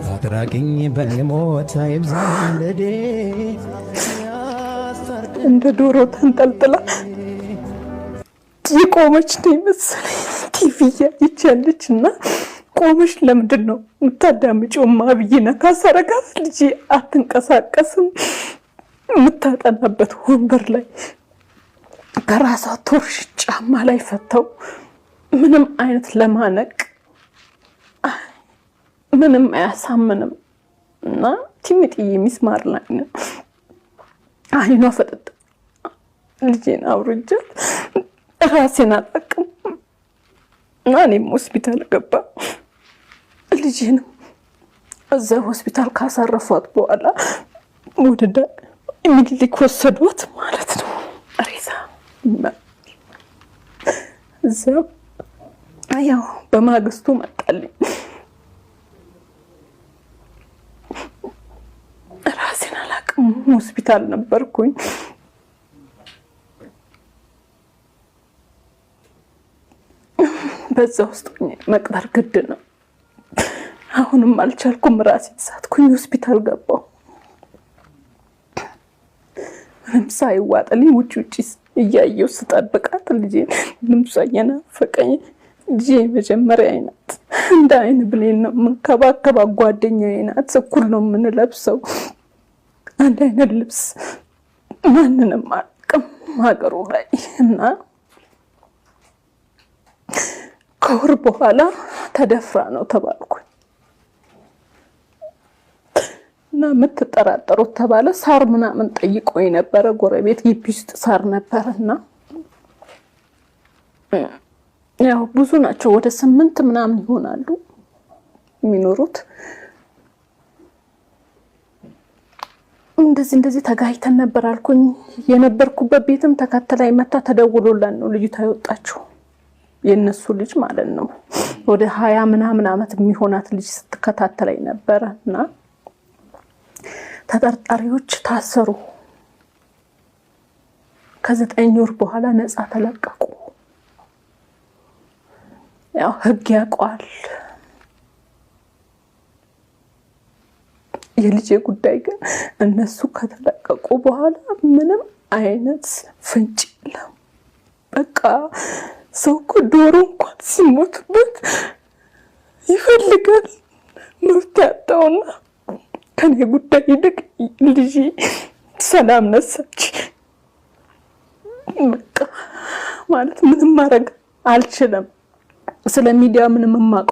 አትራቅኝ በሞት አይብዛለዴ እንደ ዶሮ ተንጠልጥላ የቆመች ነው መሰለኝ ቲቪ ያያለች እና ቆመሽ ለምንድን ነው የምታዳምጪው? ማብዬ ነካ ሰረጋት ልጅ አትንቀሳቀስም። የምታጠናበት ወንበር ላይ በራሷ ቶርሽ ጫማ ላይ ፈተው ምንም አይነት ለማነቅ ምንም አያሳምንም እና ትምጥዬ ሚስማር ላይ ነው አይኗ ፈጠጥ ልጄን አውርጃት ራሴን አጣቅም እና እኔም ሆስፒታል ገባ። ልጄን እዛ ሆስፒታል ካሳረፏት በኋላ ወደዳ ሚድሊክ ወሰዷት ማለት ነው። ሬሳ እዛ ያው በማግስቱ መጣልኝ። ራሴን አላቅም ሆስፒታል ነበርኩኝ። በዛ ውስጥ መቅበር ግድ ነው። አሁንም አልቻልኩም። ራሴን ሳትኩኝ ሆስፒታል ገባሁ። ምንም ሳይዋጥልኝ ውጭ እያየሁ ስጠብቃት ልጄን ልምሷ እየናፈቀኝ ልጄ መጀመሪያ አይናት እንደ አይን ብሌን ነው የምንከባከባ ጓደኛዬ ናት። እኩል ነው የምንለብሰው አንድ አይነት ልብስ ማንንም አቅም ሀገሩ ላይ እና ከወር በኋላ ተደፍራ ነው ተባልኩኝ እና የምትጠራጠሩት ተባለ። ሳር ምናምን ጠይቆኝ ነበረ። ጎረቤት ግቢ ውስጥ ሳር ነበርና ያው ብዙ ናቸው ወደ 8 ምናምን ይሆናሉ የሚኖሩት። እንደዚህ ተጋይተን ነበር አልኩኝ። የነበርኩበት ቤትም ተከተላይ መታ ተደውሎላን ነው ልጅቷ የወጣችው። የነሱ ልጅ ማለት ነው። ወደ 20 ምናምን አመት የሚሆናት ልጅ ስትከታተለኝ ነበርና ተጠርጣሪዎች ታሰሩ። ከ9 ወር በኋላ ነፃ ተለቀቁ። ያው ህግ ያውቃል። የልጄ ጉዳይ ግን እነሱ ከተለቀቁ በኋላ ምንም አይነት ፍንጭ የለም። በቃ ሰው እኮ ዶሮ እንኳን ሲሞትበት ይፈልጋል መብት ያጣውና ከኔ ጉዳይ ይልቅ ልጄ ሰላም ነሳች። በቃ ማለት ምንም ማድረግ አልችልም። ስለ ሚዲያ ምንም ማቅ